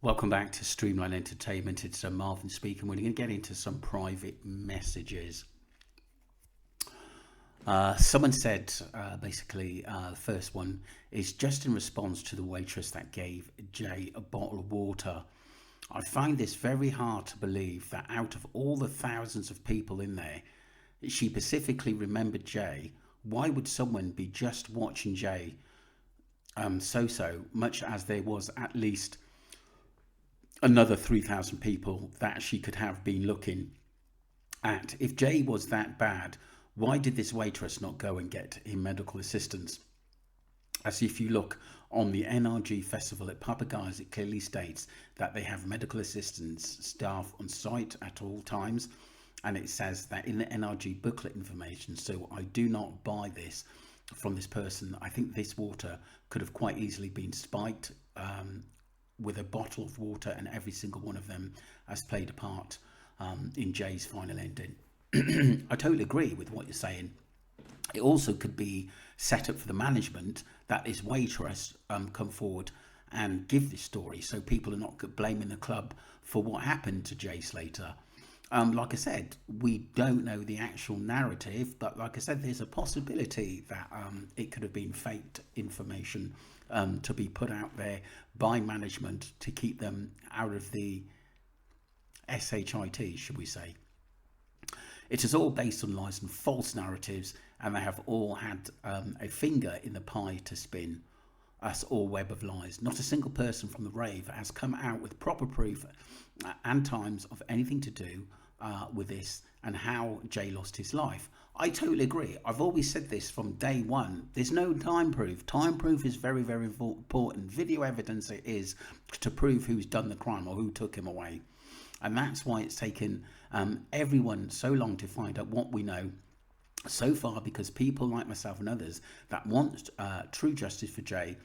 Welcome back to Streamline Entertainment. It's Marvin speaking. We're going to get into some private messages. Someone said, the first one is just in response to the waitress that gave Jay a bottle of water. I find this very hard to believe that out of all the thousands of people in there, she specifically remembered Jay. Why would someone be just watching Jay so much as there was at least another 3,000 people that she could have been looking at? If Jay was that bad, why did this waitress not go and get him medical assistance? As if you look on the NRG festival at Papagayos, it clearly states that they have medical assistance staff on site at all times, and it says that in the NRG booklet information. So I do not buy this from this person. I think this water could have quite easily been spiked with a bottle of water, and every single one of them has played a part in Jay's final ending. I totally agree with what you're saying. It also could be set up for the management that this waitress come forward and give this story, so people are not blaming the club for what happened to Jay Slater. Like I said, we don't know the actual narrative, but like I said, there's a possibility that it could have been faked information to be put out there by management to keep them out of the SHIT, should we say. It is all based on lies and false narratives, and they have all had a finger in the pie to spin us all web of lies. Not a single person from the rave has come out with proper proof and times of anything to do with this and how Jay lost his life. I totally agree. I've always said this from day one. There's no time proof. Time proof is very, very important. Video evidence it is to prove who's done the crime or who took him away. And that's why it's taken everyone so long to find out what we know so far, because people like myself and others that want true justice for Jay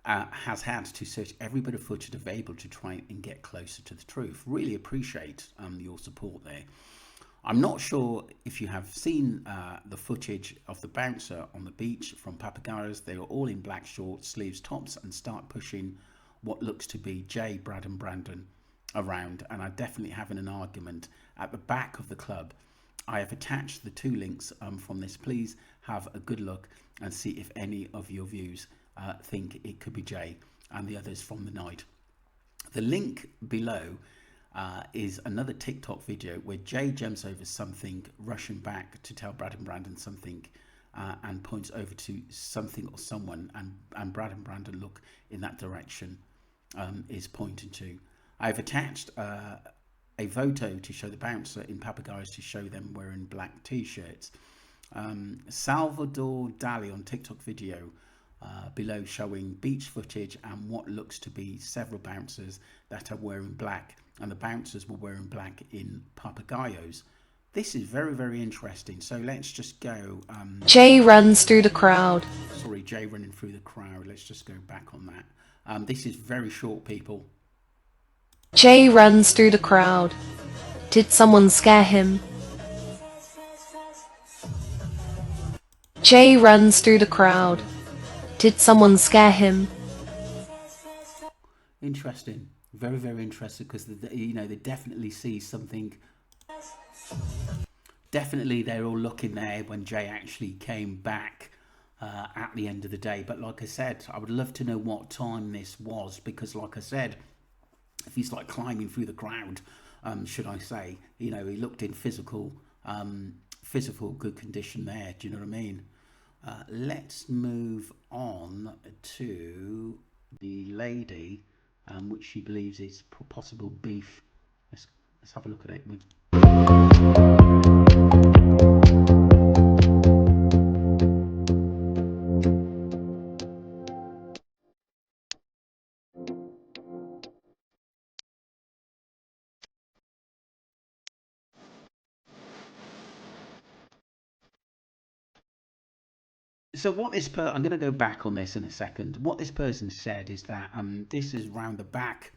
has had to search every bit of footage available to try and get closer to the truth. Really appreciate your support there. I'm not sure if you have seen the footage of the bouncer on the beach from Papagayos. They were all in black shorts, sleeves, tops, and start pushing what looks to be Jay, Brad and Brandon around, and are definitely having an argument at the back of the club. I have attached the two links from this. Please have a good look and see if any of your views think it could be Jay and the others from the night. The link below is another TikTok video where Jay jumps over something, rushing back to tell Brad and Brandon something, and points over to something or someone, and Brad and Brandon look in that direction, is pointing to. I've attached a photo to show the bouncer in Papagayos, to show them wearing black t-shirts. Salvador Dali on TikTok video below showing beach footage and what looks to be several bouncers that are wearing black, and the bouncers were wearing black in Papagayos. This is very, very interesting. So let's just go. Jay runs through the crowd. Sorry, Jay running through the crowd. Let's just go back on that. This is very short, people. Jay runs through the crowd. Did someone scare him? Jay runs through the crowd. Did someone scare him? Interesting. Very, very interesting, because they definitely see something. Definitely they're all looking there when Jay actually came back at the end of the day. But like I said, I would love to know what time this was, because like I said, if he's like climbing through the crowd, should I say, he looked in physical good condition there. Do you know what I mean? Let's move on to the lady, which she believes is possible beef. Let's have a look at it. So what this I'm going to go back on this in a second. What this person said is that this is round the back,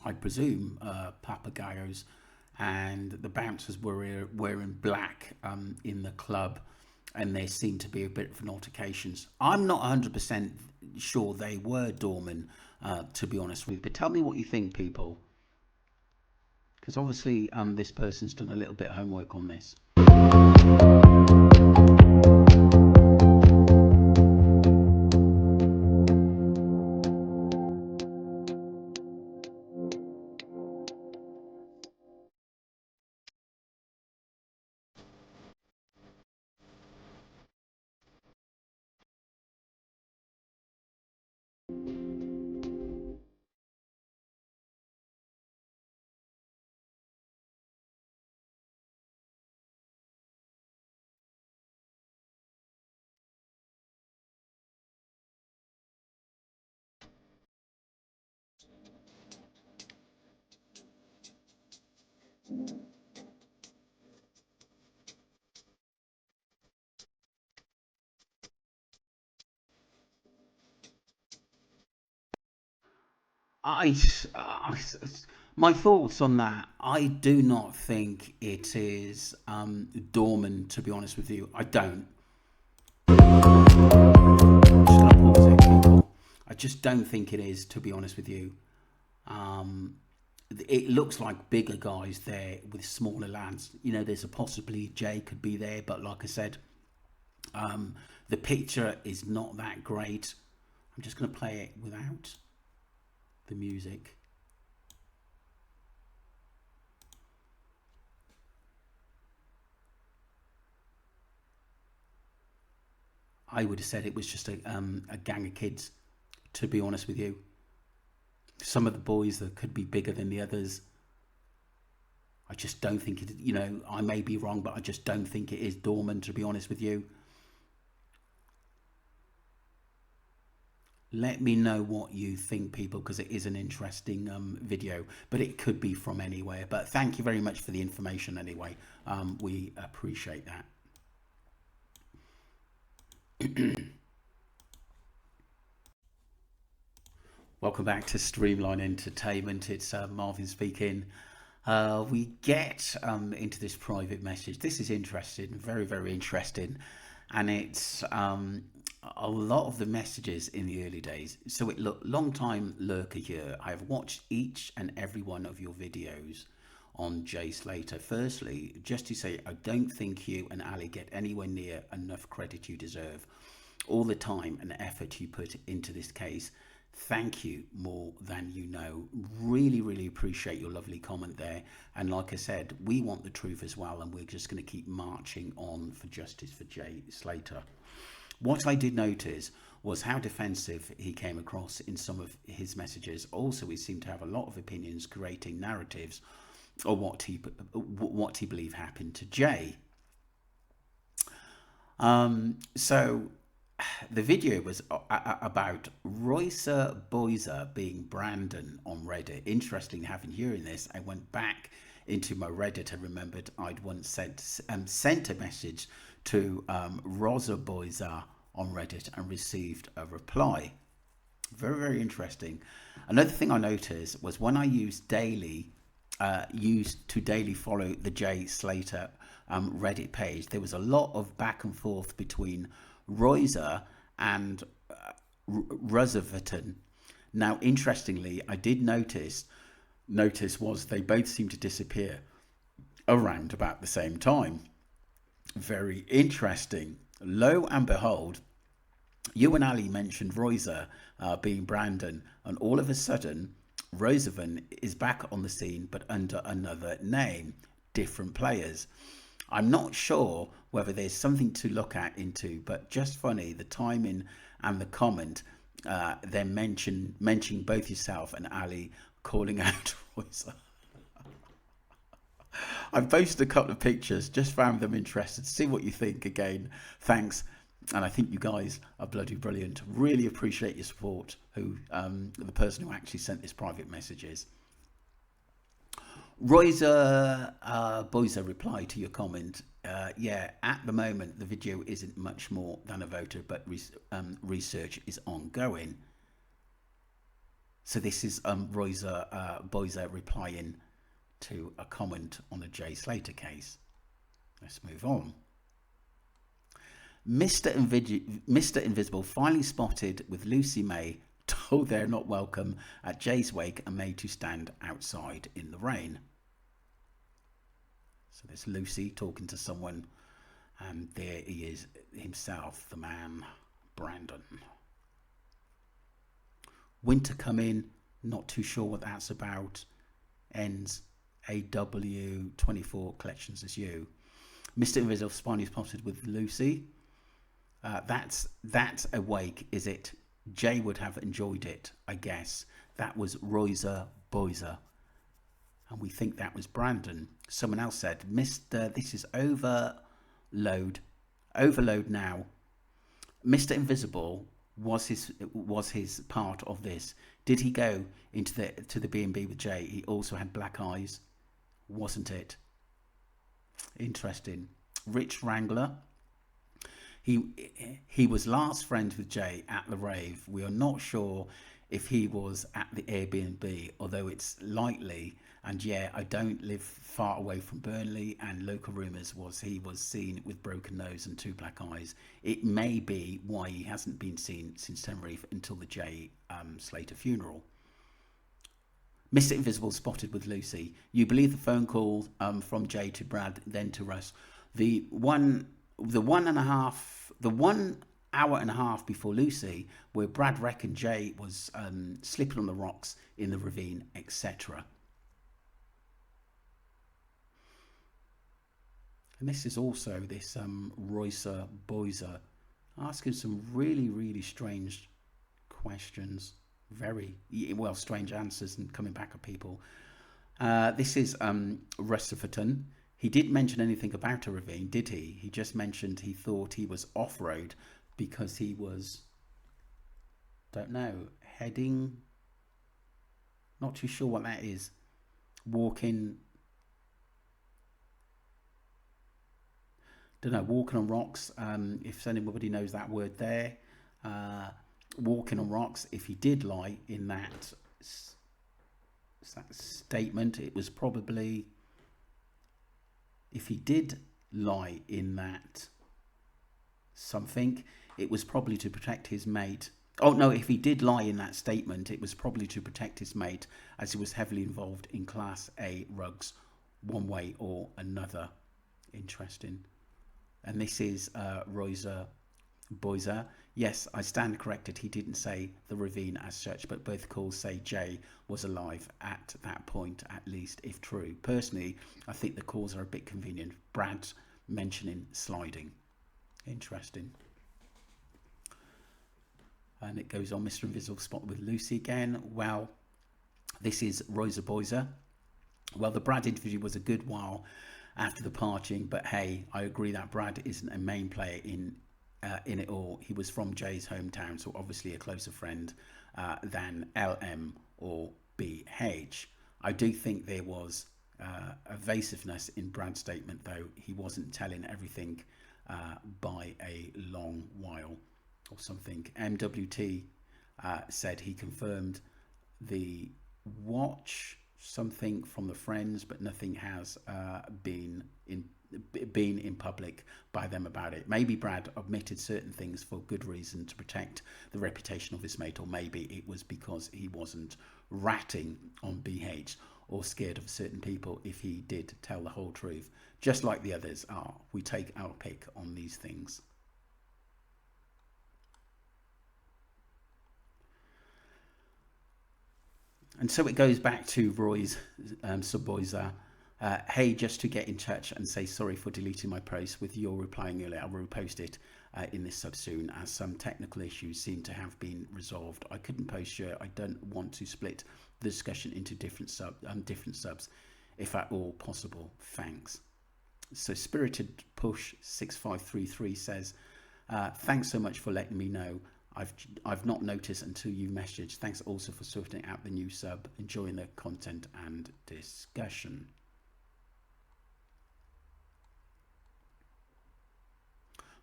I presume, Papagayos, and the bouncers were wearing black in the club, and there seemed to be a bit of an altercations. I'm not 100% sure they were doormen, to be honest with you. But tell me what you think, people, because obviously this person's done a little bit of homework on this. I, I, my thoughts on that. I do not think it is dormant. To be honest with you, I don't. Just gonna pause it, people. I just don't think it is. To be honest with you, um, it looks like bigger guys there with smaller lads. You know, there's a possibly Jay could be there, but like I said, the picture is not that great. I'm just going to play it without the music. I would have said it was just a gang of kids, to be honest with you. Some of the boys that could be bigger than the others. I just don't think it, you know, I may be wrong, but I just don't think it is dormant, to be honest with you. Let me know what you think, people, because it is an interesting video, but it could be from anywhere. But thank you very much for the information anyway. We appreciate that. Welcome back to Streamline Entertainment. It's Marvin speaking. We get into this private message. This is interesting, very, very interesting. And it's a lot of the messages in the early days. So it look, long time lurker here. I've watched each and every one of your videos on Jay Slater. Firstly, just to say, I don't think you and Ali get anywhere near enough credit you deserve. All the time and effort you put into this case. Thank you more than you know. Really, really appreciate your lovely comment there. And like I said, we want the truth as well, and we're just going to keep marching on for justice for Jay Slater. What I did notice was how defensive he came across in some of his messages. Also, he seemed to have a lot of opinions, creating narratives or what he believed happened to Jay. So the video was about Roycer Boyzer being Brandon on Reddit. Interesting hearing this. I went back into my Reddit and remembered I'd once sent a message to Rosa Boyzer on Reddit and received a reply. Very, very interesting. Another thing I noticed was when I used to daily follow the Jay Slater Reddit page, there was a lot of back and forth between Royzer and Roosevelton. Now, interestingly, I did notice was they both seem to disappear around about the same time. Very interesting. Lo and behold, you and Ali mentioned Royzer being Brandon, and all of a sudden, Roosevelt is back on the scene, but under another name, different players. I'm not sure whether there's something to look at into, but just funny, the timing and the comment, then mentioning both yourself and Ali calling out Royzer. I've posted a couple of pictures, just found them interested. See what you think again. Thanks. And I think you guys are bloody brilliant. Really appreciate your support. The person who actually sent this private message is. Royzer Boyzer replied to your comment. Yeah, at the moment the video isn't much more than a voter, but research is ongoing. So this is Royzer Boyzer replying to a comment on a Jay Slater case. Let's move on. Mr. Invisible finally spotted with Lucy May told they're not welcome at Jay's wake and made to stand outside in the rain. So there's Lucy talking to someone, and there he is himself, the man, Brandon. Winter come in, not too sure what that's about. Ends AW24 collections as you. Mr. Invisible Spiny spotted with Lucy. That's a wake, is it? Jay would have enjoyed it, I guess. That was Roiser Boiser. And we think that was Brandon. Someone else said, Mr. This is overload now. Mr. Invisible was his part of this. Did he go into the B&B with Jay? He also had black eyes, wasn't it? Interesting. Rich Wrangler. He was last friends with Jay at the rave. We are not sure if he was at the Airbnb, although it's likely. And yeah, I don't live far away from Burnley, and local rumours was he was seen with broken nose and two black eyes. It may be why he hasn't been seen since Tenerife until the Jay Slater funeral. Mr. Invisible spotted with Lucy. You believe the phone call from Jay to Brad, then to Russ. The 1 hour and a half before Lucy, where Brad reckoned Jay was slipping on the rocks in the ravine, etc. And this is also this Roiser Boiser asking some really, really strange questions. Very, well, strange answers and coming back at people. This is Restiferton. He didn't mention anything about a ravine, did he? He just mentioned he thought he was off-road because he was, don't know, heading, not too sure what that is, walking, don't know, walking on rocks, if anybody knows that word there, walking on rocks. If he did lie in that statement, it was probably, if he did lie in that something, it was probably to protect his mate. Oh no, if he did lie in that statement, it was probably to protect his mate, as he was heavily involved in Class A rugs one way or another. Interesting. And this is Roiser Boiser. Yes, I stand corrected. He didn't say the ravine as such, but both calls say Jay was alive at that point, at least, if true. Personally, I think the calls are a bit convenient. Brad's mentioning sliding. Interesting. And it goes on, Mr. Invisible spot with Lucy again. Well, this is Roiser Boiser. Well, the Brad interview was a good while after the partying, but hey, I agree that Brad isn't a main player in it all. He was from Jay's hometown, so obviously a closer friend than LM or BH. I do think there was evasiveness in Brad's statement, though. He wasn't telling everything by a long while or something. MWT said he confirmed the watch something from the friends, but nothing has been in public by them about it. Maybe Brad admitted certain things for good reason, to protect the reputation of his mate, or maybe it was because he wasn't ratting on BH or scared of certain people if he did tell the whole truth. Just like the others are, we take our pick on these things. And so it goes back to Roy's Subboiser. Hey, just to get in touch and say sorry for deleting my post with your replying earlier. I'll repost it in this sub soon, as some technical issues seem to have been resolved. I couldn't post sure. I don't want to split the discussion into different subs, if at all possible. Thanks. So Spirited Push 6533 says, thanks so much for letting me know. I've not noticed until you messaged. Thanks also for sorting out the new sub. Enjoying the content and discussion.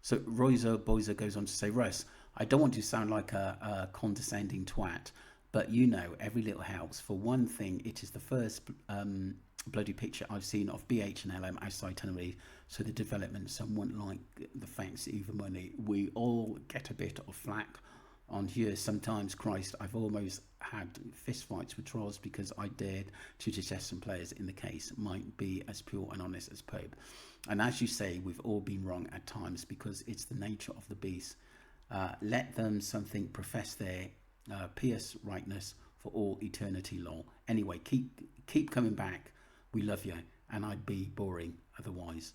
So Roiser Boiser goes on to say, Russ, I don't want to sound like a condescending twat, but you know, every little helps. For one thing, it is the first bloody picture I've seen of BH and LM outside Tenerife, so the development, someone like the thanks even money. We all get a bit of flack on here. Sometimes, Christ, I've almost had fist fights with trolls because I dared to suggest some players in the case might be as pure and honest as Pope. And as you say, we've all been wrong at times because it's the nature of the beast. Let them something profess their pious rightness for all eternity, lol. Anyway, keep coming back. We love you, and I'd be boring otherwise.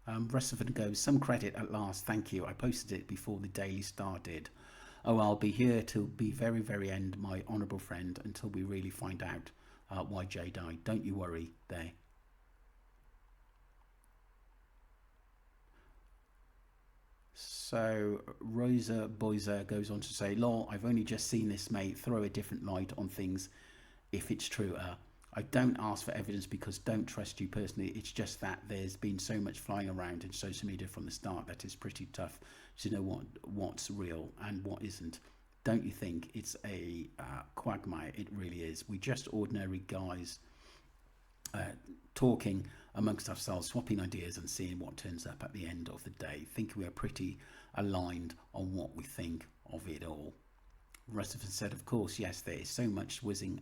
Rustaford goes, some credit at last, thank you. I posted it before the Daily Star did. Oh, I'll be here till the very, very end, my honourable friend, until we really find out why Jay died. Don't you worry there. So Rosa Boyser goes on to say, lol, I've only just seen this, mate. Throw a different light on things if it's true. I don't ask for evidence because don't trust you personally. It's just that there's been so much flying around in social media from the start that it's pretty tough to know what's real and what isn't. Don't you think it's a quagmire? It really is. We just ordinary guys talking amongst ourselves, swapping ideas and seeing what turns up at the end of the day. Think we are pretty aligned on what we think of it all. Rustaford said, of course, yes, there is so much whizzing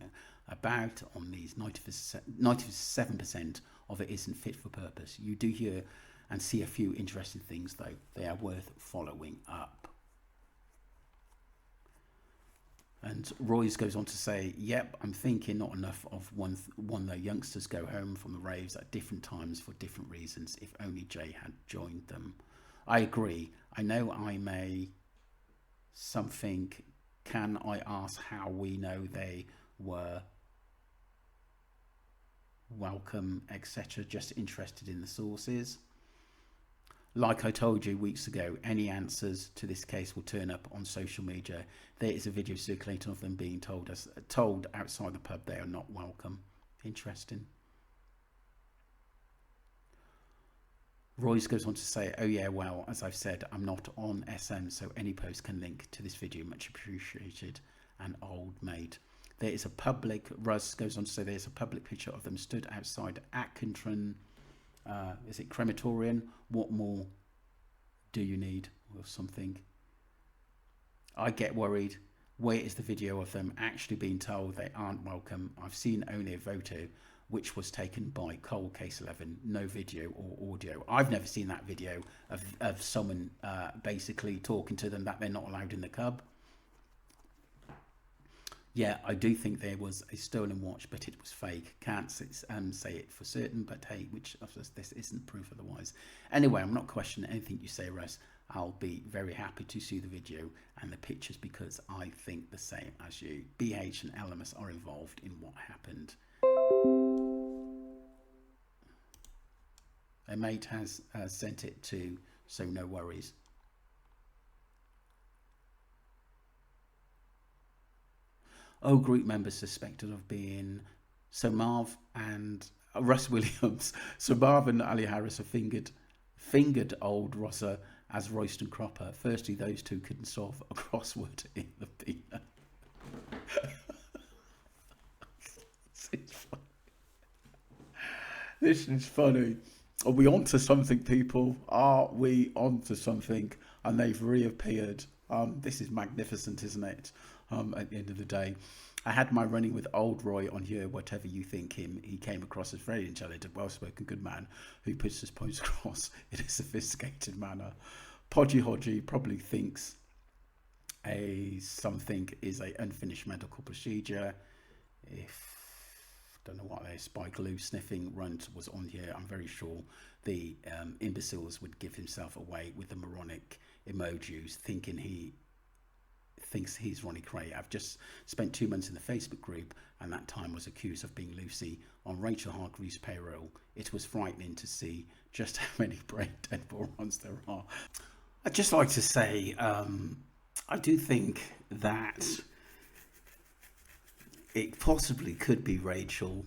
about on these 97% of it isn't fit for purpose. You do hear and see a few interesting things, though. They are worth following up. And Royce goes on to say, yep, I'm thinking not enough of one the youngsters go home from the raves at different times for different reasons. If only Jay had joined them. I agree. I know I'm a something. Can I ask how we know they were welcome, etc.? Just interested in the sources. Like I told you weeks ago, any answers to this case will turn up on social media. There is a video circulating of them being told outside the pub they are not welcome. Interesting. Royce goes on to say, oh yeah, well, as I've said, I'm not on SM, so any post can link to this video. Much appreciated. And old mate. There is a public, Russ goes on to say, there's a public picture of them stood outside Atkinson, is it crematorium? What more do you need? Or something. I get worried. Where is the video of them actually being told they aren't welcome? I've seen only a photo which was taken by Cold Case 11, no video or audio. I've never seen that video of someone basically talking to them that they're not allowed in the cub. Yeah, I do think there was a stolen watch, but it was fake. Can't say it for certain, but hey, which of us, this isn't proof otherwise. Anyway, I'm not questioning anything you say, Russ. I'll be very happy to see the video and the pictures because I think the same as you. BH and LMS are involved in what happened. A mate has sent it to, so no worries. Oh, group members suspected of being, so Marv and Russ Williams, so Marv and Ali Harris are fingered old Rosser as Royston Cropper. Firstly, those two couldn't solve a crossword in the peanut. This is funny. Are we onto something, people? Are we onto something? And they've reappeared. This is magnificent, isn't it? At the end of the day, I had my running with old Roy on here. Whatever you think him, he came across as very intelligent, well-spoken, good man who puts his points across in a sophisticated manner. Podgy Hodgy probably thinks something is a unfinished medical procedure. Don't know what a Spike Lou sniffing runt was on here. I'm very sure the imbeciles would give himself away with the moronic emojis, thinking he thinks he's Ronnie Cray. I've just spent 2 months in the Facebook group, and that time was accused of being Lucy on Rachel Hargreaves' payroll. It was frightening to see just how many brain dead morons there are. I'd just like to say, I do think that it possibly could be Rachel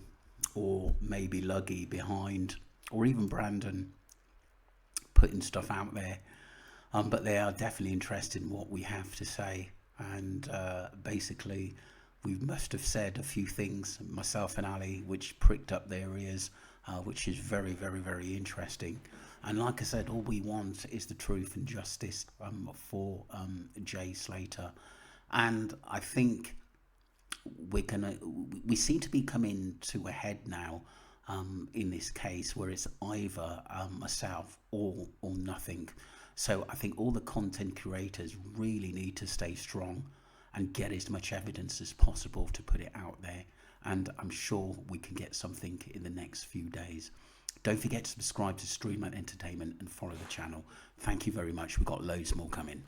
or maybe Luggy behind, or even Brandon putting stuff out there. But they are definitely interested in what we have to say. And basically, we must have said a few things, myself and Ali, which pricked up their ears, which is very, very, very interesting. And like I said, all we want is the truth and justice for Jay Slater. And I think we seem to be coming to a head now in this case where it's either myself or nothing. So I think all the content curators really need to stay strong and get as much evidence as possible to put it out there. And I'm sure we can get something in the next few days. Don't forget to subscribe to Streamline Entertainment and follow the channel. Thank you very much. We've got loads more coming.